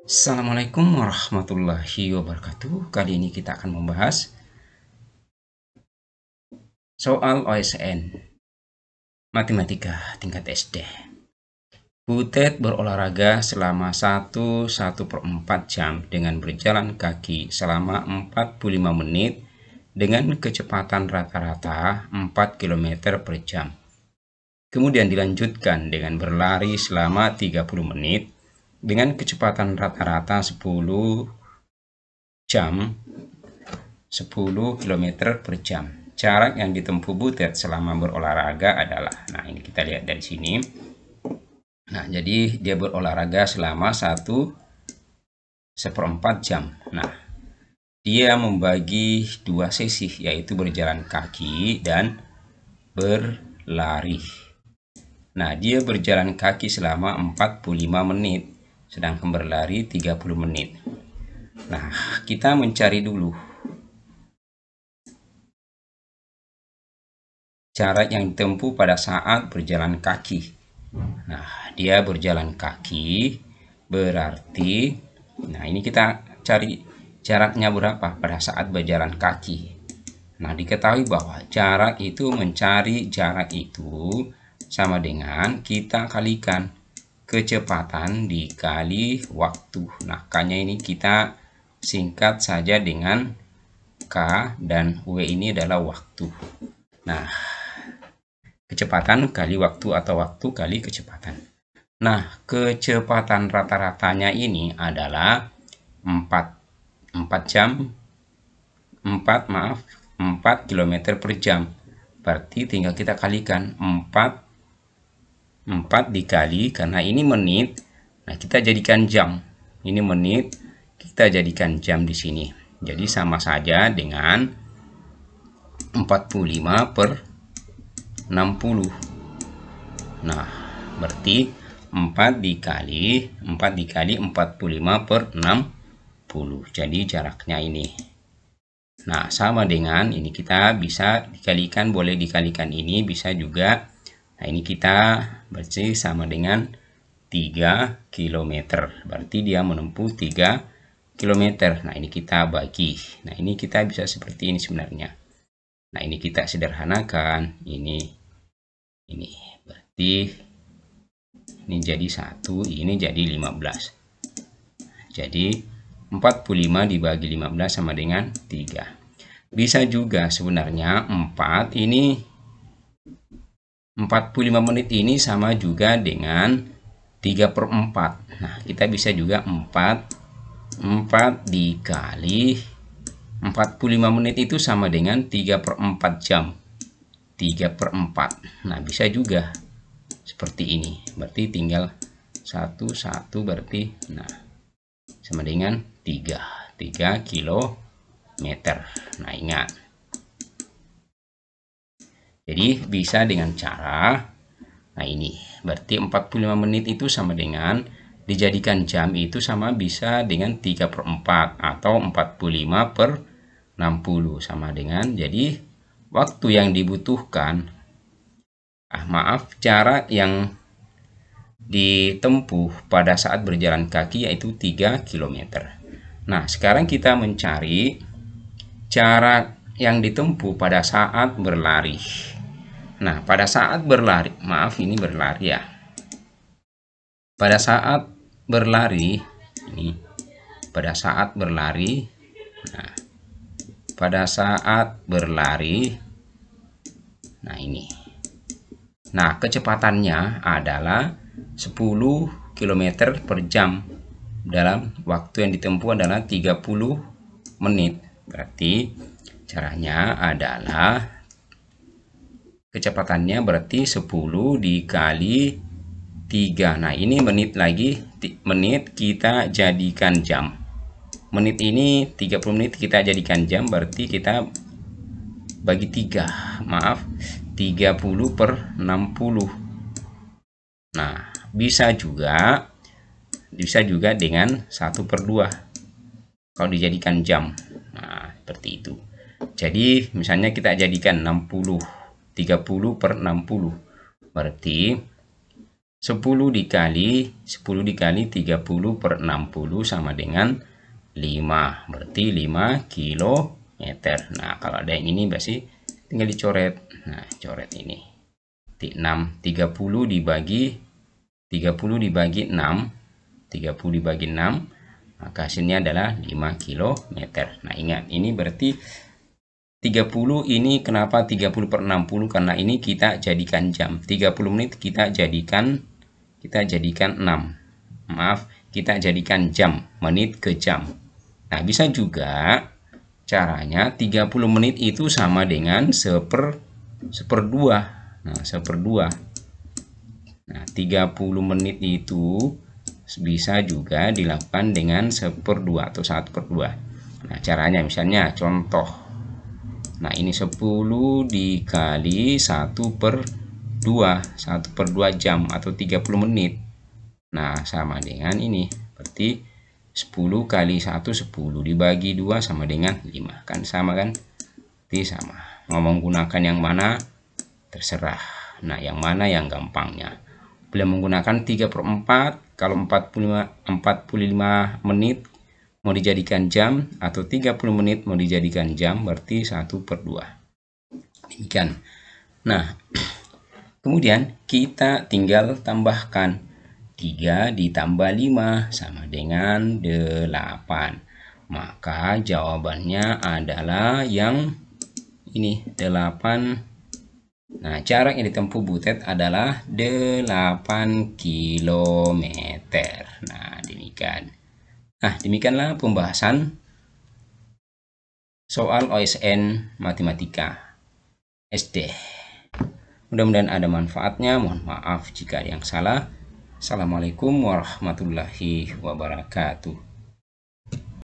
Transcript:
Assalamualaikum warahmatullahi wabarakatuh. Kali ini kita akan membahas soal OSN Matematika tingkat SD. Butet berolahraga selama 1,4 jam dengan berjalan kaki selama 45 menit dengan kecepatan rata-rata 4 km per jam. Kemudian dilanjutkan dengan berlari selama 30 menit dengan kecepatan rata-rata 10 km per jam. Jarak yang ditempuh Butet selama berolahraga adalah, nah ini kita lihat dari sini. Nah, jadi dia berolahraga selama 1,4 jam. Nah, dia membagi dua sesi, yaitu berjalan kaki dan berlari. Nah, dia berjalan kaki selama 45 menit, sedangkan berlari 30 menit. Nah, kita mencari dulu jarak yang ditempuh pada saat berjalan kaki. Nah, dia berjalan kaki berarti, nah ini kita cari jaraknya berapa pada saat berjalan kaki. Nah, diketahui bahwa jarak itu, mencari jarak itu sama dengan kita kalikan kecepatan dikali waktu. Nah, K-nya ini kita singkat saja dengan K dan W ini adalah waktu. Nah, kecepatan kali waktu atau waktu kali kecepatan. Nah, kecepatan rata-ratanya ini adalah 4 km per jam. Berarti tinggal kita kalikan 4 dikali, karena ini menit. Nah, kita jadikan jam. Ini menit, kita jadikan jam di sini. Jadi sama saja dengan 45 per 60. Nah, berarti 4 dikali 45 per 60. Jadi jaraknya ini. Nah, sama dengan ini, kita bisa dikalikan, boleh dikalikan ini, bisa juga. Nah, ini kita berarti sama dengan 3 km. Berarti dia menempuh 3 km. Nah, ini kita bagi. Nah, ini kita bisa seperti ini sebenarnya. Nah, ini kita sederhanakan. Ini berarti ini jadi 1, ini jadi 15. Jadi 45 dibagi 15 sama dengan 3. Bisa juga sebenarnya 45 menit ini sama juga dengan 3/4. Nah, kita bisa juga 4 dikali 45 menit itu sama dengan 3/4 jam. 3/4. Nah, bisa juga seperti ini. Berarti tinggal 1 berarti, nah, sama dengan 3 kilometer. Nah, ingat. Jadi bisa dengan cara, nah ini berarti 45 menit itu sama dengan, dijadikan jam itu sama bisa dengan 3/4 atau 45 per 60 sama dengan, jadi waktu yang dibutuhkan, jarak yang ditempuh pada saat berjalan kaki yaitu 3 km. Nah, sekarang kita mencari jarak yang ditempuh pada saat berlari. Nah, pada saat berlari, ini berlari ya. Pada saat berlari, ini pada saat berlari. Nah, pada saat berlari, nah ini. Nah, kecepatannya adalah 10 km per jam. Dalam waktu yang ditempuh adalah 30 menit. Berarti caranya adalah kecepatannya berarti 10 dikali 3. Nah, ini menit lagi. Menit kita jadikan jam. Menit ini 30 menit kita jadikan jam, berarti kita bagi 3. 30 per 60. Nah, bisa juga dengan 1/2 kalau dijadikan jam. Nah, seperti itu. Jadi misalnya kita jadikan 60, 30 per 60, berarti 10 dikali 30 per 60 sama dengan 5, berarti 5 kilometer. Nah, kalau ada yang ini berarti tinggal dicoret. Nah, coret ini. 6, 30 dibagi 6, 30 dibagi 6, maka hasilnya adalah 5 kilometer. Nah, ingat, ini berarti 30 ini kenapa 30 per 60? Karena ini kita jadikan jam. 30 menit kita jadikan 6. Maaf, kita jadikan jam, menit ke jam. Nah, bisa juga caranya 30 menit itu sama dengan seperdua. Nah, seperdua. Nah, 30 menit itu bisa juga dilakukan dengan seperdua atau 1/2. Nah, caranya misalnya contoh. Nah, ini 10 dikali 1/2, 1/2 jam atau 30 menit. Nah, sama dengan ini. Berarti 10 kali 1 10 dibagi 2 sama dengan 5. Kan sama kan? Berarti sama. Mau menggunakan yang mana? Terserah. Nah, yang mana yang gampangnya? Bila menggunakan 3/4, kalau 45 menit mau dijadikan jam atau 30 menit mau dijadikan jam, berarti 1/2. Demikian. Nah, kemudian kita tinggal tambahkan 3 ditambah 5 sama dengan 8. Maka jawabannya adalah yang ini 8. Nah, jarak yang ditempuh Butet adalah 8 km. Nah, demikian. Nah, demikianlah pembahasan soal OSN Matematika SD. Mudah-mudahan ada manfaatnya. Mohon maaf jika ada yang salah. Assalamualaikum warahmatullahi wabarakatuh.